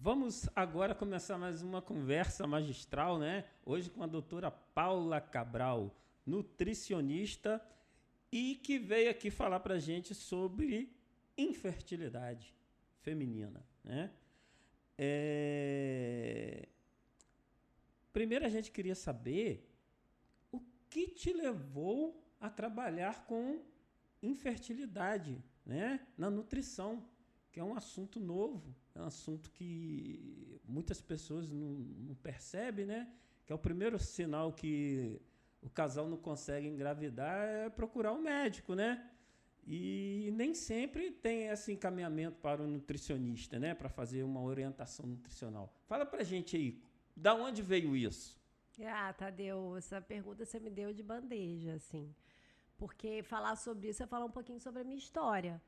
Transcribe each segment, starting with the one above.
Vamos agora começar mais uma conversa magistral, né? Hoje com a doutora Paula Cabral, nutricionista, e que veio aqui falar para a gente sobre infertilidade feminina, né? Primeiro a gente queria saber o que te levou a trabalhar com infertilidade, né? Na nutrição, que é um assunto novo, é um assunto que muitas pessoas não percebem, né? Que é o primeiro sinal que o casal não consegue engravidar é procurar um médico, né? E nem sempre tem esse encaminhamento para o nutricionista, né? Para fazer uma orientação nutricional. Fala pra gente aí, da onde veio isso? Tadeu, essa pergunta você me deu de bandeja, assim. Porque falar sobre isso é falar um pouquinho sobre a minha história.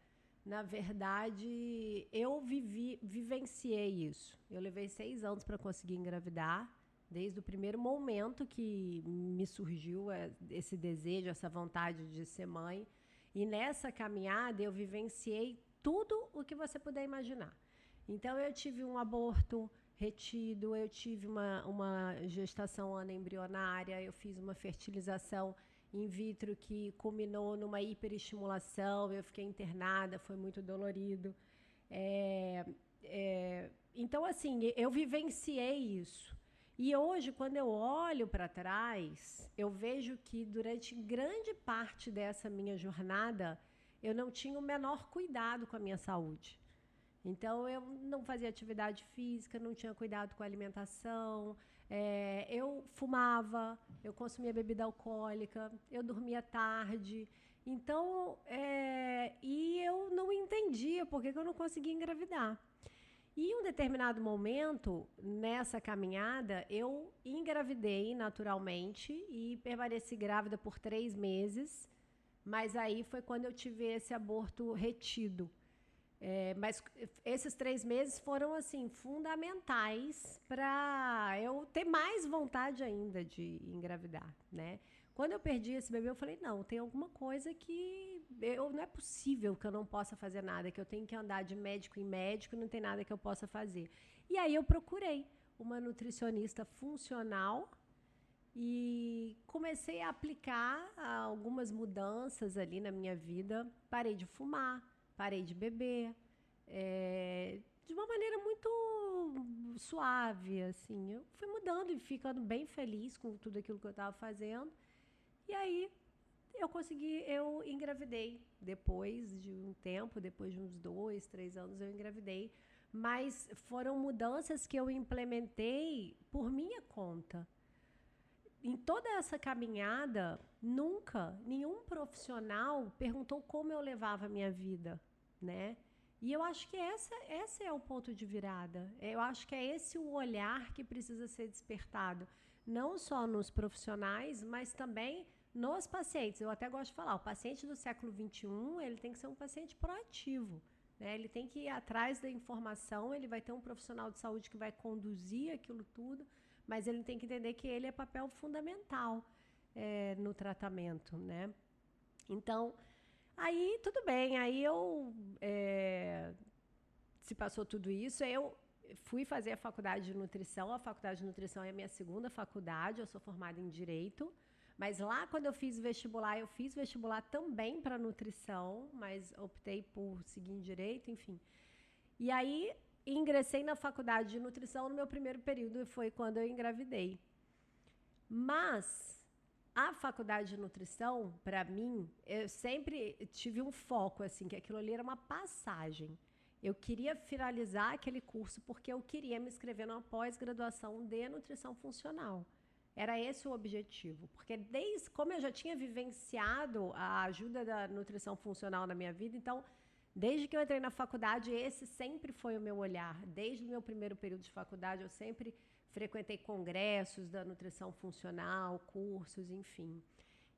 Na verdade, eu vivenciei isso. Eu levei 6 anos para conseguir engravidar, desde o primeiro momento que me surgiu esse desejo, essa vontade de ser mãe. E nessa caminhada eu vivenciei tudo o que você puder imaginar. Então eu tive um aborto retido, eu tive uma gestação anembrionária, eu fiz uma fertilização in vitro que culminou numa hiperestimulação, eu fiquei internada, foi muito dolorido. Então, assim, eu vivenciei isso. E hoje, quando eu olho para trás, eu vejo que durante grande parte dessa minha jornada, eu não tinha o menor cuidado com a minha saúde. Então, eu não fazia atividade física, não tinha cuidado com a alimentação, eu fumava, eu consumia bebida alcoólica, eu dormia tarde. Então, e eu não entendia por que eu não conseguia engravidar. E em um determinado momento, nessa caminhada, eu engravidei naturalmente e permaneci grávida por 3 meses, mas aí foi quando eu tive esse aborto retido. Mas esses 3 meses foram assim fundamentais para eu ter mais vontade ainda de engravidar, né? Quando eu perdi esse bebê, eu falei, não, tem alguma coisa que não é possível que eu não possa fazer nada, que eu tenho que andar de médico em médico, não tem nada que eu possa fazer. E aí eu procurei uma nutricionista funcional e comecei a aplicar algumas mudanças ali na minha vida. Parei de fumar, parei de beber, de uma maneira muito suave, assim. Eu fui mudando e ficando bem feliz com tudo aquilo que eu estava fazendo. E aí eu engravidei. Depois de um tempo, depois de uns 2, 3 anos, eu engravidei. Mas foram mudanças que eu implementei por minha conta. Em toda essa caminhada, nunca nenhum profissional perguntou como eu levava a minha vida, né? E eu acho que esse é o ponto de virada. Eu acho que é esse o olhar que precisa ser despertado, não só nos profissionais, mas também nos pacientes. Eu até gosto de falar, o paciente do século XXI, ele tem que ser um paciente proativo, né? Ele tem que ir atrás da informação, ele vai ter um profissional de saúde que vai conduzir aquilo tudo, mas ele tem que entender que ele é papel fundamental no tratamento, né? Então, aí tudo bem, aí se passou tudo isso, eu fui fazer a faculdade de nutrição. A faculdade de nutrição é a minha segunda faculdade, eu sou formada em Direito, mas lá quando eu fiz vestibular também para nutrição, mas optei por seguir em Direito, enfim. E aí ingressei na faculdade de nutrição no meu primeiro período e foi quando eu engravidei. Mas a faculdade de nutrição, para mim, eu sempre tive um foco, assim, que aquilo ali era uma passagem. Eu queria finalizar aquele curso porque eu queria me inscrever numa pós-graduação de nutrição funcional. Era esse o objetivo, porque desde como eu já tinha vivenciado a ajuda da nutrição funcional na minha vida, então desde que eu entrei na faculdade, esse sempre foi o meu olhar. Desde o meu primeiro período de faculdade, eu sempre frequentei congressos da nutrição funcional, cursos, enfim.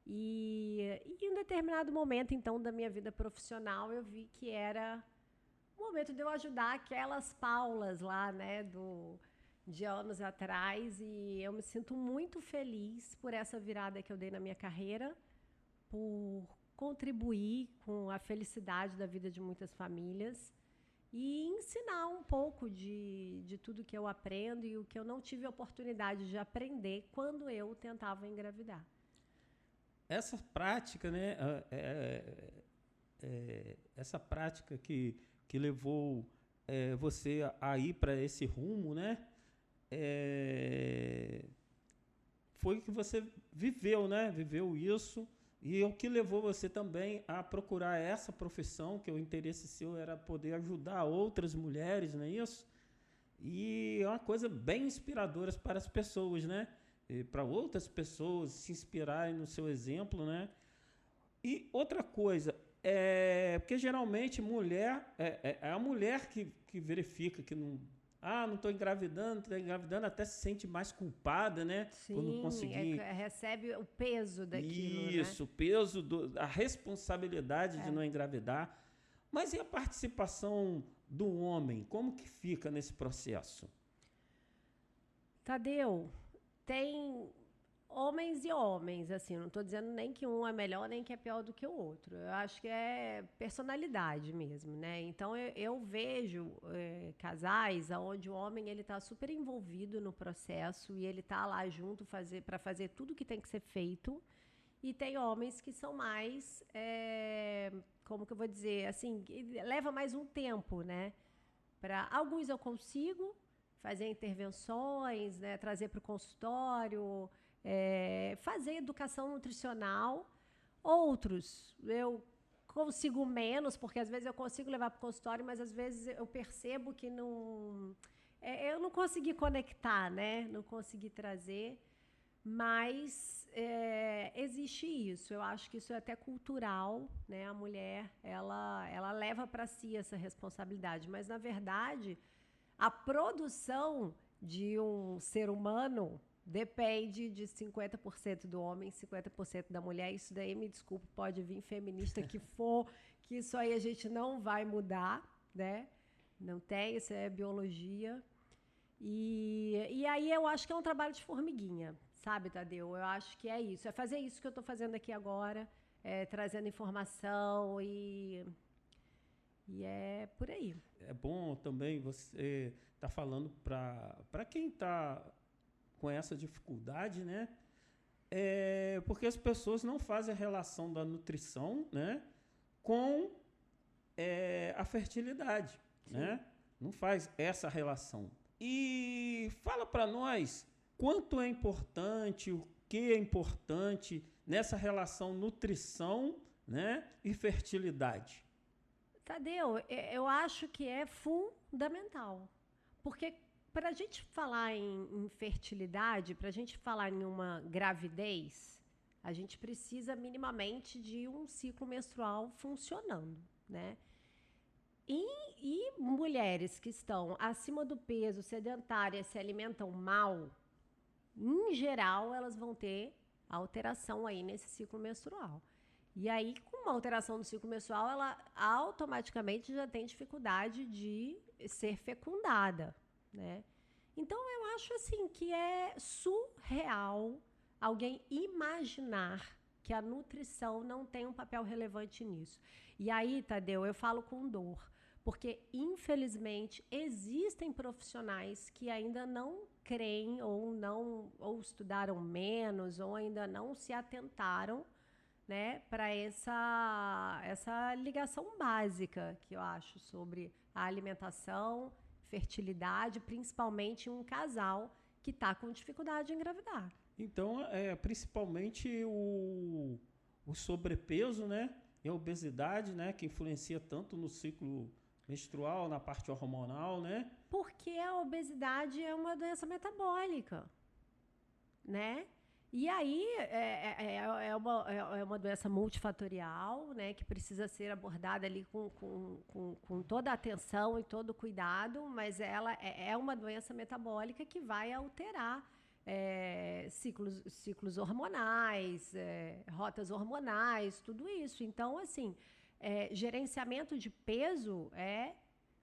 E em um determinado momento, então, da minha vida profissional, eu vi que era o momento de eu ajudar aquelas Paulas lá, né, de anos atrás. E eu me sinto muito feliz por essa virada que eu dei na minha carreira, por contribuir com a felicidade da vida de muitas famílias e ensinar um pouco de tudo que eu aprendo e o que eu não tive oportunidade de aprender quando eu tentava engravidar. Essa prática, né, essa prática que levou você a ir para esse rumo, né, foi que você viveu, né, viveu isso, e o que levou você também a procurar essa profissão, que o interesse seu era poder ajudar outras mulheres, não é isso? E é uma coisa bem inspiradora para as pessoas, né? Para outras pessoas se inspirarem no seu exemplo, né? E outra coisa, porque geralmente mulher, é a mulher que verifica que não estou engravidando, até se sente mais culpada, né? Sim, por não conseguir. recebe o peso daquilo, Isso, né? o peso, a responsabilidade de não engravidar. Mas e a participação do homem? Como que fica nesse processo? Tadeu, tem homens e homens, assim, não estou dizendo nem que um é melhor nem que é pior do que o outro. Eu acho que é personalidade mesmo, né? Então eu vejo casais onde o homem ele está super envolvido no processo e ele está lá junto para fazer tudo que tem que ser feito. E tem homens que são mais, como que eu vou dizer, assim, leva mais um tempo, né? Para alguns eu consigo fazer intervenções, né, trazer para o consultório, fazer educação nutricional. Outros eu consigo menos, porque às vezes eu consigo levar para o consultório, mas às vezes eu percebo que não, eu não consegui conectar, né? Não consegui trazer. Mas existe isso. Eu acho que isso é até cultural, né? A mulher, ela leva para si essa responsabilidade. Mas, na verdade, a produção de um ser humano depende de 50% do homem, 50% da mulher. Isso daí, me desculpe, pode vir feminista que for, que isso aí a gente não vai mudar, né? Não tem, isso é biologia. E aí eu acho que é um trabalho de formiguinha, sabe, Tadeu? Eu acho que é isso. É fazer isso que eu estou fazendo aqui agora, trazendo informação e é por aí. É bom também você estar falando para quem está com essa dificuldade, né? Porque as pessoas não fazem a relação da nutrição, né, com a fertilidade, né? Não faz essa relação. E fala para nós quanto é importante, o que é importante nessa relação nutrição, né, e fertilidade. Tadeu, eu acho que é fundamental. Porque para a gente falar em fertilidade, para a gente falar em uma gravidez, a gente precisa minimamente de um ciclo menstrual funcionando, né? E mulheres que estão acima do peso, sedentárias, se alimentam mal, em geral, elas vão ter alteração aí nesse ciclo menstrual. E aí, com uma alteração do ciclo menstrual, ela automaticamente já tem dificuldade de ser fecundada, né? Então, eu acho assim que é surreal alguém imaginar que a nutrição não tem um papel relevante nisso. E aí, Tadeu, eu falo com dor, porque, infelizmente, existem profissionais que ainda não creem ou estudaram menos, ou ainda não se atentaram, né, para essa ligação básica que eu acho sobre a alimentação, fertilidade, principalmente em um casal que está com dificuldade em engravidar. Então, principalmente o sobrepeso, né, e a obesidade, né, que influencia tanto no ciclo menstrual, na parte hormonal, né? Porque a obesidade é uma doença metabólica, né? E aí é uma doença multifatorial, né, que precisa ser abordada ali com toda a atenção e todo o cuidado, mas ela é uma doença metabólica que vai alterar ciclos hormonais, rotas hormonais, tudo isso. Então, assim, gerenciamento de peso é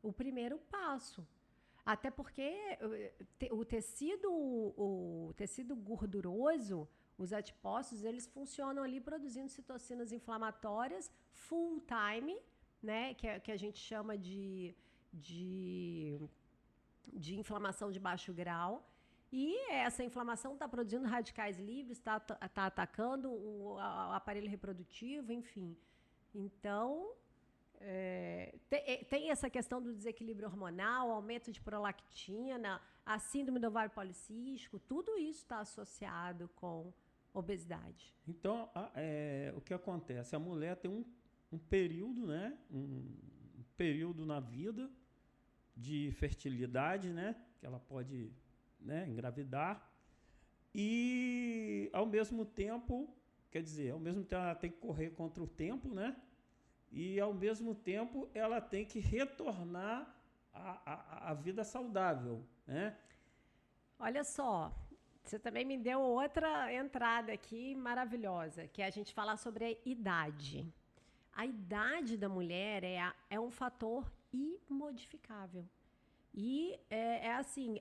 o primeiro passo. Até porque o tecido gorduroso, os adipócitos, eles funcionam ali produzindo citocinas inflamatórias full time, né? Que a gente chama de de inflamação de baixo grau. E essa inflamação está produzindo radicais livres, está atacando o aparelho reprodutivo, enfim. Então, tem essa questão do desequilíbrio hormonal, aumento de prolactina, a síndrome do ovário policístico, tudo isso está associado com obesidade. Então, o que acontece? A mulher tem um período, né? Um período na vida de fertilidade, né? Que ela pode, né, engravidar. E, ao mesmo tempo, ela tem que correr contra o tempo, né? E, ao mesmo tempo, ela tem que retornar à vida saudável, né? Olha só, você também me deu outra entrada aqui maravilhosa, que é a gente falar sobre a idade. A idade da mulher é um fator imodificável. E assim,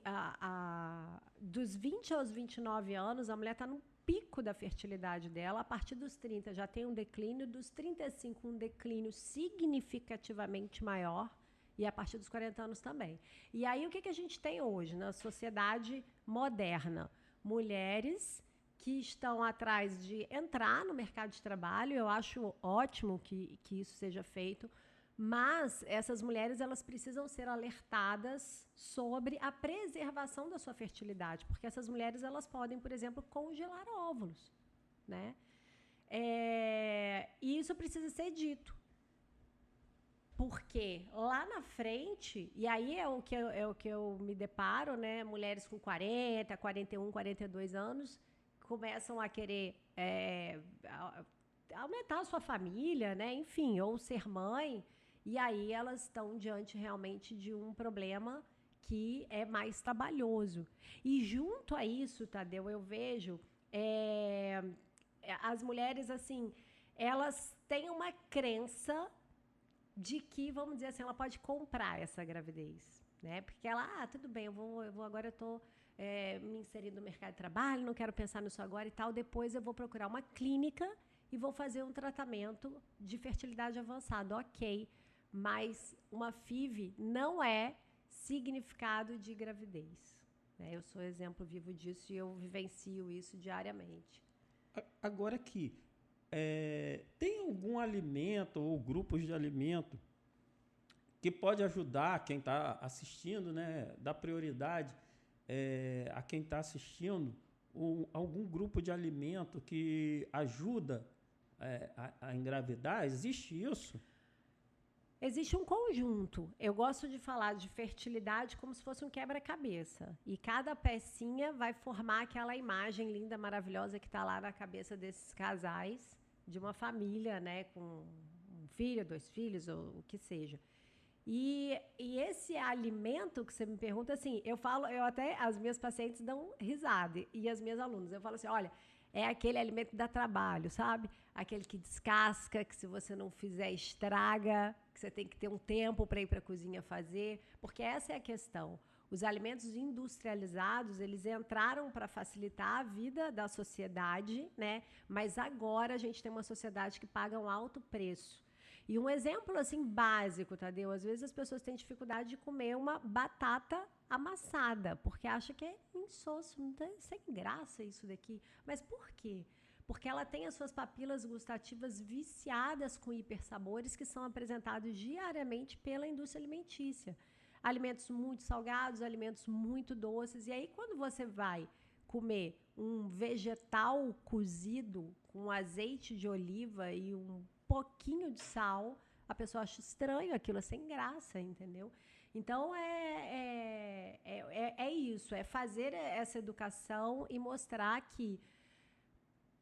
dos 20 aos 29 anos, a mulher está no pico da fertilidade dela. A partir dos 30 já tem um declínio, dos 35 um declínio significativamente maior, e a partir dos 40 anos também. E aí o que a gente tem hoje na sociedade moderna? Mulheres que estão atrás de entrar no mercado de trabalho. Eu acho ótimo que isso seja feito, mas essas mulheres elas precisam ser alertadas sobre a preservação da sua fertilidade, porque essas mulheres elas podem, por exemplo, congelar óvulos, né? E isso precisa ser dito, porque lá na frente, e aí é o que eu me deparo, né? Mulheres com 40, 41, 42 anos começam a querer aumentar a sua família, né? Enfim, ou ser mãe. E aí elas estão diante realmente de um problema que é mais trabalhoso. E junto a isso, Tadeu, eu vejo as mulheres, assim, elas têm uma crença de que, vamos dizer assim, ela pode comprar essa gravidez, né? Porque ela, tudo bem, eu vou agora eu estou me inserindo no mercado de trabalho, não quero pensar nisso agora e tal, depois eu vou procurar uma clínica e vou fazer um tratamento de fertilidade avançado, ok. Mas uma FIV não é significado de gravidez, né? Eu sou exemplo vivo disso e eu vivencio isso diariamente. Agora aqui, tem algum alimento ou grupos de alimento que pode ajudar quem está assistindo, né? Dar prioridade a quem está assistindo, algum grupo de alimento que ajuda a engravidar? Existe isso? Existe um conjunto. Eu gosto de falar de fertilidade como se fosse um quebra-cabeça. E cada pecinha vai formar aquela imagem linda, maravilhosa que está lá na cabeça desses casais, de uma família, né, com um filho, 2 filhos, ou o que seja. E esse alimento que você me pergunta, assim, eu até, as minhas pacientes dão risada, e as minhas alunas, eu falo assim, olha, é aquele alimento que dá trabalho, sabe? Aquele que descasca, que se você não fizer estraga, que você tem que ter um tempo para ir para a cozinha fazer, porque essa é a questão. Os alimentos industrializados, eles entraram para facilitar a vida da sociedade, né? Mas agora a gente tem uma sociedade que paga um alto preço. E um exemplo assim básico, Tadeu, às vezes as pessoas têm dificuldade de comer uma batata amassada, porque acha que é insosso, não tem, sem graça isso daqui. Mas por quê? Porque ela tem as suas papilas gustativas viciadas com hipersabores que são apresentados diariamente pela indústria alimentícia. Alimentos muito salgados, alimentos muito doces. E aí, quando você vai comer um vegetal cozido com azeite de oliva e um pouquinho de sal, a pessoa acha estranho aquilo, é sem graça, entendeu? Então, é isso, é fazer essa educação e mostrar que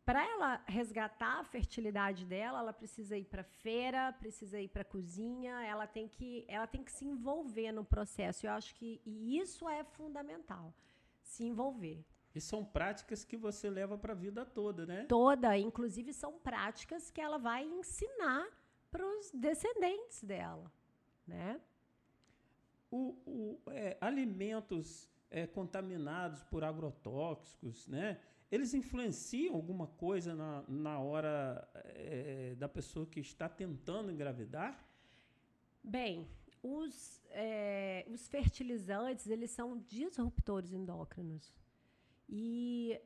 para ela resgatar a fertilidade dela, ela precisa ir para a feira, precisa ir para a cozinha, ela tem que se envolver no processo. Eu acho que isso é fundamental, se envolver. E são práticas que você leva para a vida toda, né? Toda, inclusive são práticas que ela vai ensinar para os descendentes dela, né? Alimentos contaminados por agrotóxicos, né? Eles influenciam alguma coisa na hora da pessoa que está tentando engravidar? Bem, os fertilizantes, eles são disruptores endócrinos. E,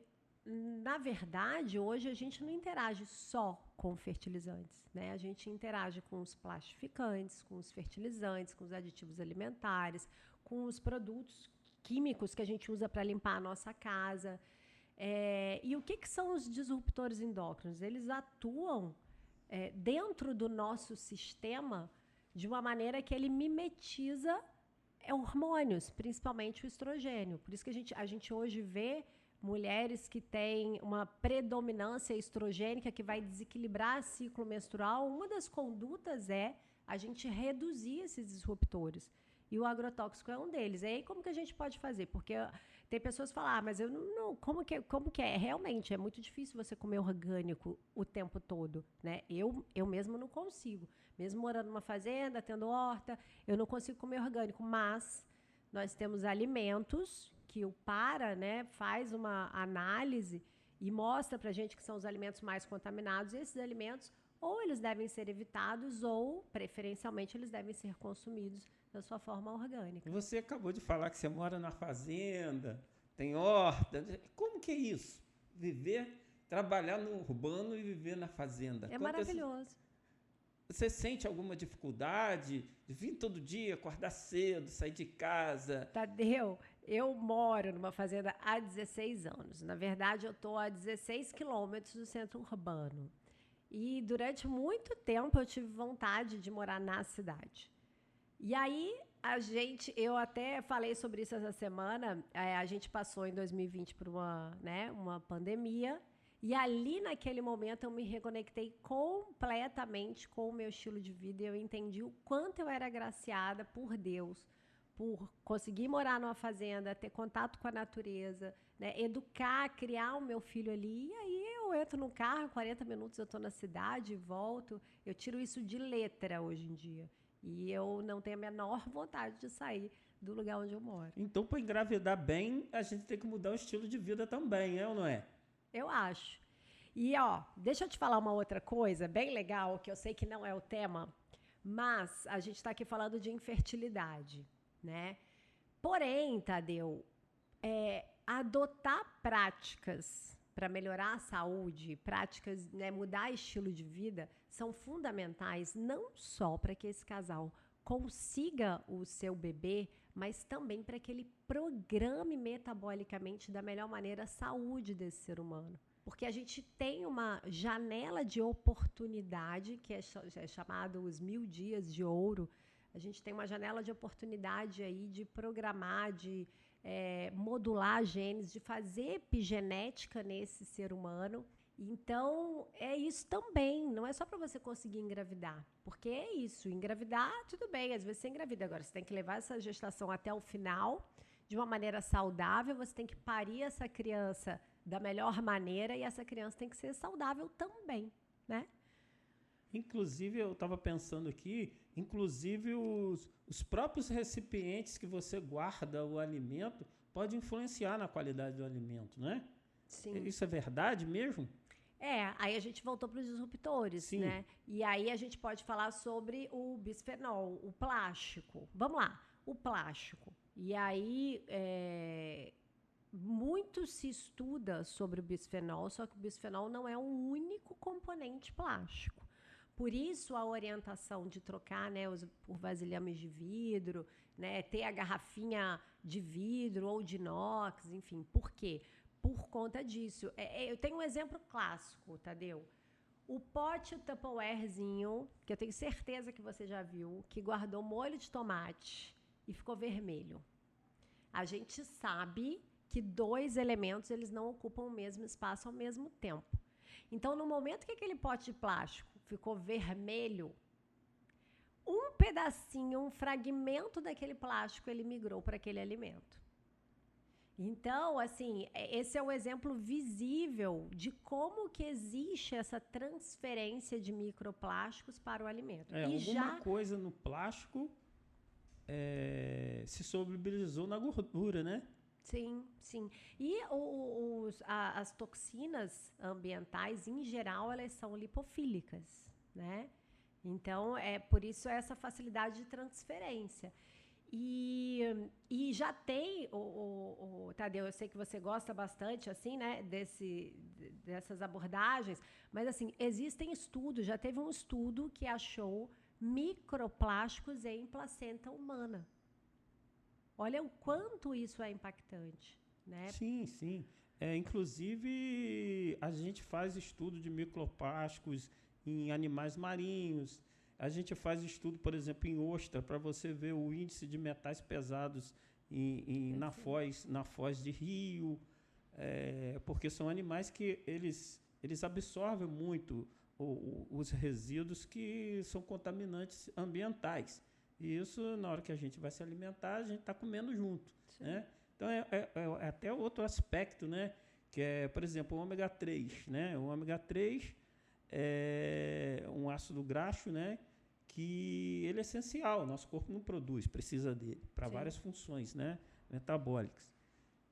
na verdade, hoje a gente não interage só com fertilizantes, né? A gente interage com os plastificantes, com os fertilizantes, com os aditivos alimentares, com os produtos químicos que a gente usa para limpar a nossa casa. E o que são os disruptores endócrinos? Eles atuam dentro do nosso sistema de uma maneira que ele mimetiza hormônios, principalmente o estrogênio. Por isso que a gente hoje vê mulheres que têm uma predominância estrogênica que vai desequilibrar o ciclo menstrual. Uma das condutas é a gente reduzir esses disruptores. E o agrotóxico é um deles. E aí, como que a gente pode fazer? Porque tem pessoas que falam, mas eu não como que é? Realmente, é muito difícil você comer orgânico o tempo todo, né? Eu mesmo não consigo. Mesmo morando numa fazenda, tendo horta, eu não consigo comer orgânico. Mas nós temos alimentos que o PARA, né, faz uma análise e mostra para a gente que são os alimentos mais contaminados. E esses alimentos, ou eles devem ser evitados, ou, preferencialmente, eles devem ser consumidos da sua forma orgânica. Você acabou de falar que você mora na fazenda, tem horta. Como que é isso? Trabalhar no urbano e viver na fazenda. É maravilhoso. Você sente alguma dificuldade de vir todo dia, acordar cedo, sair de casa? Tadeu, eu moro numa fazenda há 16 anos. Na verdade, eu estou a 16 quilômetros do centro urbano. E durante muito tempo eu tive vontade de morar na cidade. E aí, eu até falei sobre isso essa semana, a gente passou em 2020 por uma pandemia, e ali naquele momento eu me reconectei completamente com o meu estilo de vida e eu entendi o quanto eu era agraciada por Deus, por conseguir morar numa fazenda, ter contato com a natureza, né, educar, criar o meu filho ali. E aí eu entro no carro, 40 minutos eu estou na cidade, volto, eu tiro isso de letra hoje em dia. E eu não tenho a menor vontade de sair do lugar onde eu moro. Então, para engravidar bem, a gente tem que mudar o estilo de vida também, ou não é? Eu acho. E, deixa eu te falar uma outra coisa bem legal, que eu sei que não é o tema, mas a gente está aqui falando de infertilidade, né? Porém, Tadeu, adotar práticas para melhorar a saúde, práticas, né, mudar estilo de vida, são fundamentais não só para que esse casal consiga o seu bebê, mas também para que ele programe metabolicamente da melhor maneira a saúde desse ser humano. Porque a gente tem uma janela de oportunidade, que é chamado os 1000 dias de ouro. A gente tem uma janela de oportunidade aí de programar, de modular genes, de fazer epigenética nesse ser humano. Então, é isso também. Não é só para você conseguir engravidar. Porque é isso. Engravidar, tudo bem. Às vezes você engravida. Agora, você tem que levar essa gestação até o final, de uma maneira saudável. Você tem que parir essa criança da melhor maneira. E essa criança tem que ser saudável também, né? Inclusive, eu estava pensando aqui, inclusive os próprios recipientes que você guarda o alimento pode influenciar na qualidade do alimento, não é? Sim. Isso é verdade mesmo? Aí a gente voltou para os disruptores, Sim, né? E aí a gente pode falar sobre o bisfenol, o plástico. Vamos lá, o plástico. E aí, muito se estuda sobre o bisfenol, só que o bisfenol não é um único componente plástico. Por isso, a orientação de trocar, né, por vasilhames de vidro, né, ter a garrafinha de vidro ou de inox, enfim. Por quê? Por conta disso. Eu tenho um exemplo clássico, Tadeu. O pote Tupperwarezinho, que eu tenho certeza que você já viu, que guardou molho de tomate e ficou vermelho. A gente sabe que 2 elementos eles não ocupam o mesmo espaço ao mesmo tempo. Então, no momento que aquele pote de plástico ficou vermelho, um pedacinho, um fragmento daquele plástico, ele migrou para aquele alimento. Então, assim, esse é o exemplo visível de como que existe essa transferência de microplásticos para o alimento. Alguma coisa no plástico se solubilizou na gordura, né? Sim, sim. E as toxinas ambientais, em geral, elas são lipofílicas, né? Então, por isso essa facilidade de transferência. E já tem, Tadeu, eu sei que você gosta bastante, assim, né, dessas abordagens, mas, assim, existem estudos, já teve um estudo que achou microplásticos em placenta humana. Olha o quanto isso é impactante, né? Sim, sim. Inclusive, a gente faz estudo de microplásticos em animais marinhos. A gente faz estudo, por exemplo, em ostra, para você ver o índice de metais pesados na foz de rio, porque são animais que eles absorvem muito os resíduos que são contaminantes ambientais. E isso, na hora que a gente vai se alimentar, a gente está comendo junto, né? Então, é até outro aspecto, né? Que é, por exemplo, o ômega 3, né? O ômega 3 é um ácido graxo, né? Que ele é essencial, nosso corpo não produz, precisa dele para várias funções, né? Metabólicas.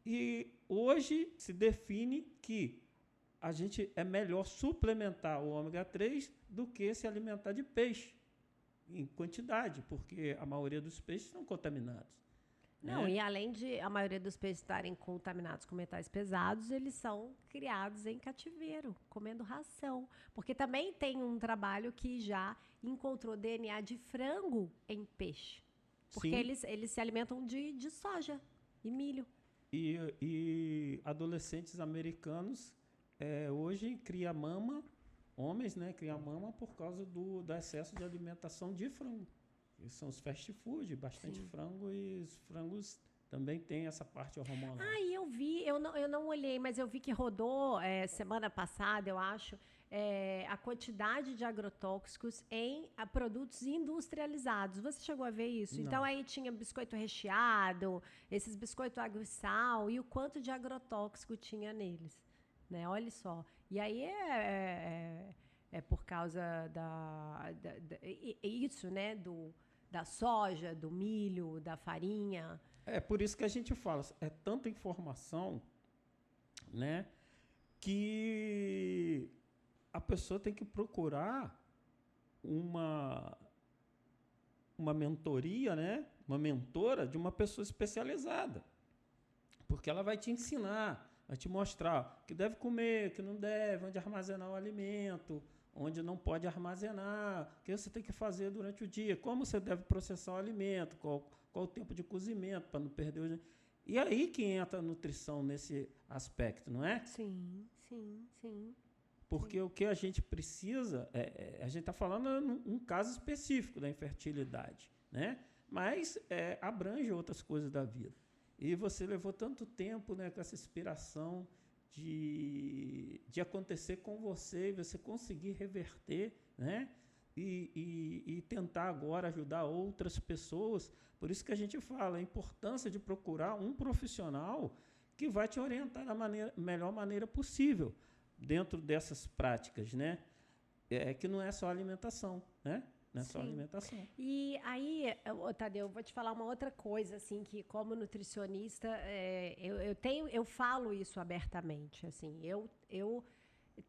E hoje se define que a gente é melhor suplementar o ômega 3 do que se alimentar de peixe em quantidade, porque a maioria dos peixes são contaminados. Não, e além de a maioria dos peixes estarem contaminados com metais pesados, eles são criados em cativeiro, comendo ração. Porque também tem um trabalho que já encontrou DNA de frango em peixe. Porque eles se alimentam de soja e milho. E adolescentes americanos hoje criam mama, homens, né, criam mama por causa do excesso de alimentação de frango. São os fast food, bastante frango, e os frangos também têm essa parte hormonal. E eu vi, eu não olhei, mas eu vi que rodou semana passada, eu acho, a quantidade de agrotóxicos em produtos industrializados. Você chegou a ver isso? Não. Então, aí tinha biscoito recheado, esses biscoito água e sal, e o quanto de agrotóxico tinha neles. Né? Olha só. E aí é por causa isso, né? Da soja, do milho, da farinha. É por isso que a gente fala, é tanta informação, né, que a pessoa tem que procurar uma mentoria, né, uma mentora de uma pessoa especializada, porque ela vai te ensinar, vai te mostrar o que deve comer, o que não deve, onde armazenar o alimento, onde não pode armazenar, o que você tem que fazer durante o dia, como você deve processar o alimento, qual o tempo de cozimento, para não perder o... E aí que entra a nutrição nesse aspecto, não é? Sim, sim, sim. Porque o que a gente precisa, a gente está falando um caso específico da infertilidade, né? Mas abrange outras coisas da vida. E você levou tanto tempo, né, com essa inspiração de acontecer com você, e você conseguir reverter, né? E tentar agora ajudar outras pessoas. Por isso que a gente fala a importância de procurar um profissional que vai te orientar da melhor maneira possível dentro dessas práticas, né? Que não é só alimentação, né? Não é só alimentação. E aí, Tadeu, eu vou te falar uma outra coisa, assim, que como nutricionista, eu falo isso abertamente, assim, eu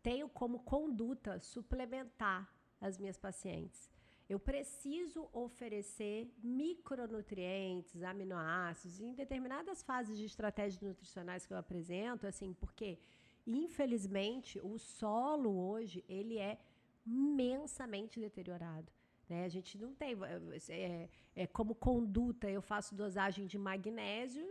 tenho como conduta suplementar as minhas pacientes. Eu preciso oferecer micronutrientes, aminoácidos, em determinadas fases de estratégias nutricionais que eu apresento, assim, porque, infelizmente, o solo hoje, ele é imensamente deteriorado. Né? A gente não tem... como conduta, eu faço dosagem de magnésio,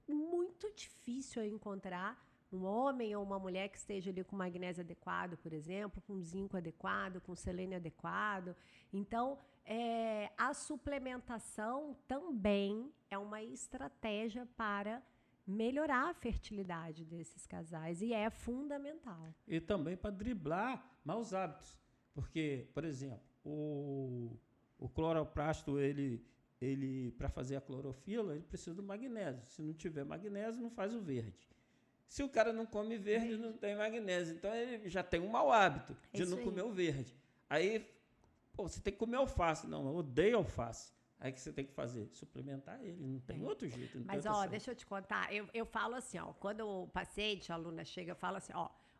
muito difícil eu encontrar um homem ou uma mulher que esteja ali com magnésio adequado, por exemplo, com zinco adequado, com selênio adequado. Então, a suplementação também é uma estratégia para melhorar a fertilidade desses casais e é fundamental. E também para driblar maus hábitos. Porque, por exemplo, o cloroplasto, ele para fazer a clorofila, ele precisa do magnésio. Se não tiver magnésio, não faz o verde. Se o cara não come verde, não tem magnésio. Então, ele já tem um mau hábito de não comer o verde. Aí, você tem que comer alface. Não, eu odeio alface. Aí o que você tem que fazer? Suplementar ele. Não tem outro jeito. Mas, deixa eu te contar. Eu falo assim, quando o paciente, a aluna chega, eu falo assim,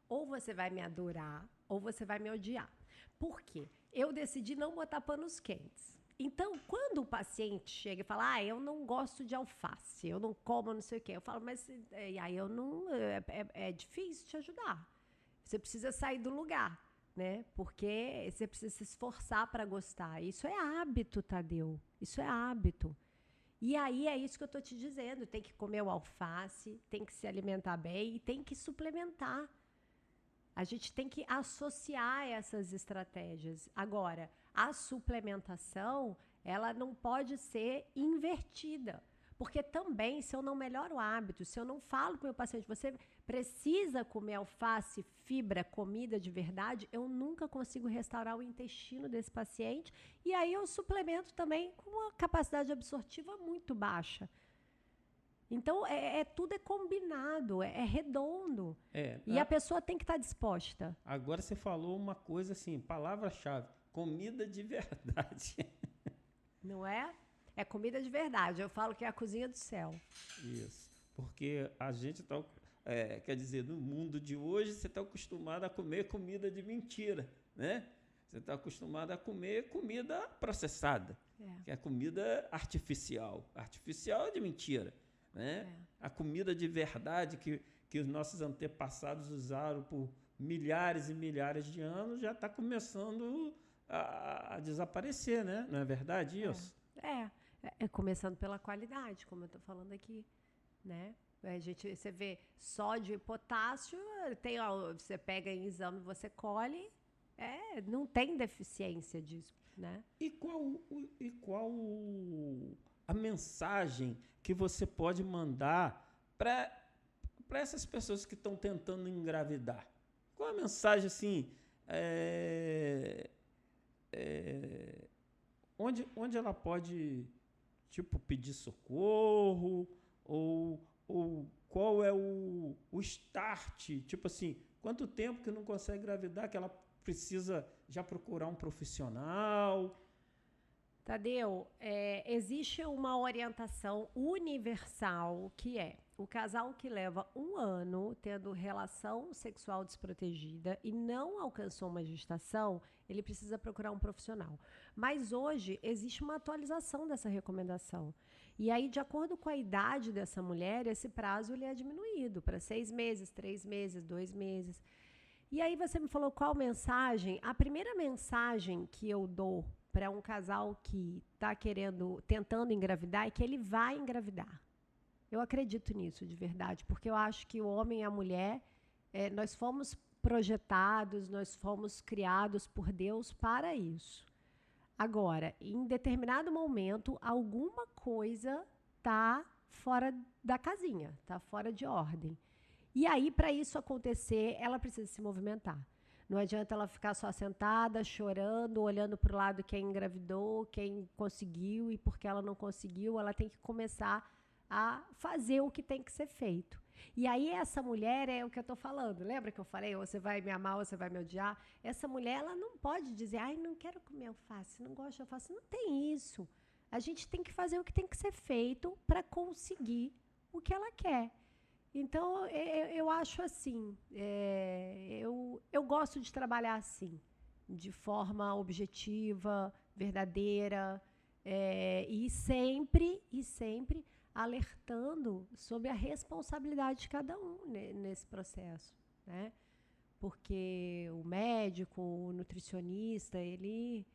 ou você vai me adorar, ou você vai me odiar. Por quê? eu decidi não botar panos quentes. Então, quando o paciente chega e fala, eu não gosto de alface, eu não como não sei o quê, eu falo, mas e aí eu não, é difícil te ajudar. Você precisa sair do lugar, né? Porque você precisa se esforçar para gostar. Isso é hábito, Tadeu. Isso é hábito. E aí é isso que eu estou te dizendo. Tem que comer o alface, tem que se alimentar bem e tem que suplementar. A gente tem que associar essas estratégias. Agora, a suplementação, ela não pode ser invertida. Porque também, se eu não melhoro o hábito, se eu não falo para o meu paciente, você precisa comer alface, fibra, comida de verdade, eu nunca consigo restaurar o intestino desse paciente. E aí eu suplemento também com uma capacidade absortiva muito baixa. Então, tudo é combinado, é redondo. E a pessoa tem que estar disposta. Agora você falou uma coisa assim, palavra-chave, comida de verdade. Não é? É comida de verdade. Eu falo que é a cozinha do céu. Isso. Porque a gente está... quer dizer, no mundo de hoje, você está acostumado a comer comida de mentira, né? Você está acostumado a comer comida processada, que é comida artificial. Artificial é de mentira, né? A comida de verdade que os nossos antepassados usaram por milhares e milhares de anos já está começando a desaparecer, né? Não é verdade isso? Começando pela qualidade, como eu estou falando aqui, né? Você vê sódio e potássio, você pega em exame, você colhe, não tem deficiência disso, né? E qual a mensagem que você pode mandar para essas pessoas que estão tentando engravidar? Qual a mensagem, assim, onde ela pode, tipo, pedir socorro ou qual é o start, tipo assim, quanto tempo que não consegue engravidar, que ela precisa já procurar um profissional? Tadeu, existe uma orientação universal que é o casal que leva 1 ano tendo relação sexual desprotegida e não alcançou uma gestação, ele precisa procurar um profissional. Mas hoje existe uma atualização dessa recomendação. E aí, de acordo com a idade dessa mulher, esse prazo ele é diminuído para 6 meses, 3 meses, 2 meses. E aí você me falou qual mensagem. A primeira mensagem que eu dou para um casal que está tentando engravidar é que ele vai engravidar. Eu acredito nisso de verdade, porque eu acho que o homem e a mulher, nós fomos projetados, nós fomos criados por Deus para isso. Agora, em determinado momento, alguma coisa está fora da casinha, está fora de ordem. E aí, para isso acontecer, ela precisa se movimentar. Não adianta ela ficar só sentada, chorando, olhando para o lado quem engravidou, quem conseguiu, e porque ela não conseguiu, ela tem que começar a fazer o que tem que ser feito. E aí essa mulher é o que eu estou falando. Lembra que eu falei, ou você vai me amar ou você vai me odiar? Essa mulher, ela não pode dizer, não quero comer alface, não gosto de alface. Não tem isso. A gente tem que fazer o que tem que ser feito para conseguir o que ela quer. Então, eu acho assim, eu gosto de trabalhar assim, de forma objetiva, verdadeira, e sempre alertando sobre a responsabilidade de cada um nesse processo, né? Porque o médico, o nutricionista, ali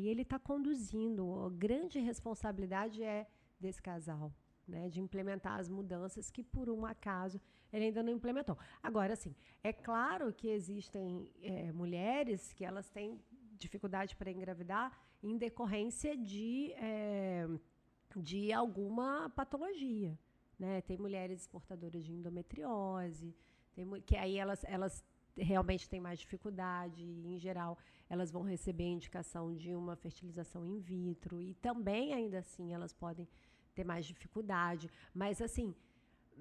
ele está conduzindo. A grande responsabilidade é desse casal, né? De implementar as mudanças que, por um acaso, ele ainda não implementou. Agora, assim, é claro que existem mulheres que elas têm dificuldade para engravidar em decorrência de alguma patologia, né? Tem mulheres portadoras de endometriose, que aí elas realmente têm mais dificuldade, e, em geral, elas vão receber a indicação de uma fertilização in vitro, e também, ainda assim, elas podem ter mais dificuldade. Mas, assim,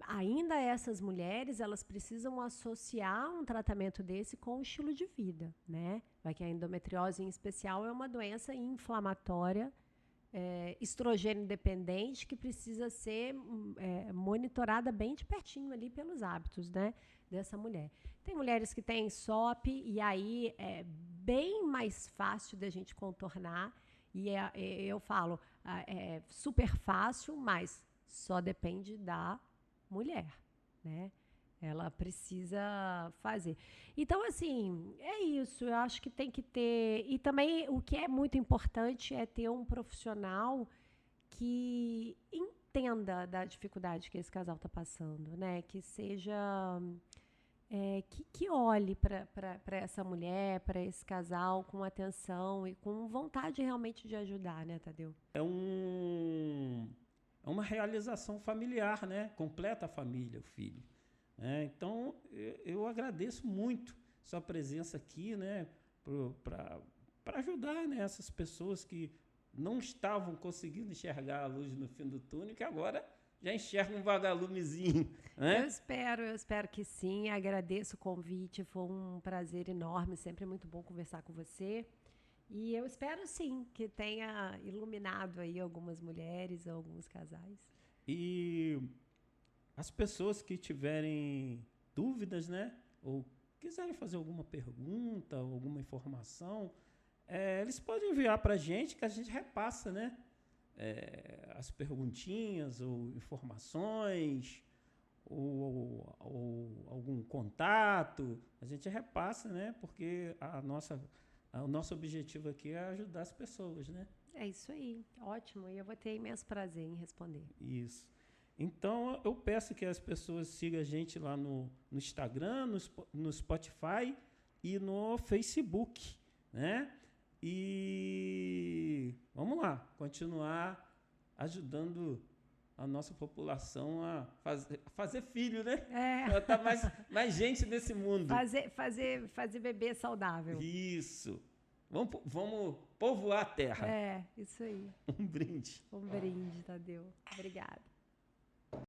ainda essas mulheres, elas precisam associar um tratamento desse com o estilo de vida, né? Porque a endometriose, em especial, é uma doença inflamatória, estrogênio dependente, que precisa ser monitorada bem de pertinho ali pelos hábitos, né, dessa mulher. Tem mulheres que têm SOP e aí é bem mais fácil da gente contornar. E eu falo, é super fácil, mas só depende da mulher, né? Ela precisa fazer. Então, assim, é isso. Eu acho que tem que ter... E também, o que é muito importante é ter um profissional que entenda da dificuldade que esse casal está passando, né? Que seja... que olhe para essa mulher, para esse casal com atenção e com vontade realmente de ajudar, né, Tadeu? É uma realização familiar, né? Completa a família, o filho. Então, eu agradeço muito sua presença aqui, né? Para ajudar, né, essas pessoas que não estavam conseguindo enxergar a luz no fim do túnel, que agora já enxergam um vagalumezinho, né? Eu espero que sim. Agradeço o convite, foi um prazer enorme, sempre é muito bom conversar com você. E eu espero sim que tenha iluminado aí algumas mulheres, alguns casais. E as pessoas que tiverem dúvidas, né, ou quiserem fazer alguma pergunta, alguma informação, eles podem enviar para a gente, que a gente repassa, né, as perguntinhas ou informações ou algum contato, a gente repassa, né, porque o nosso objetivo aqui é ajudar as pessoas, né? É isso aí, ótimo, e eu vou ter imenso prazer em responder. Isso. Então, eu peço que as pessoas sigam a gente lá no Instagram, no Spotify e no Facebook, né? E vamos lá, continuar ajudando a nossa população a fazer filho, né? Botar mais gente nesse mundo. Fazer bebê saudável. Isso. Vamos povoar a terra. Isso aí. Um brinde. Um brinde, Tadeu. Obrigada.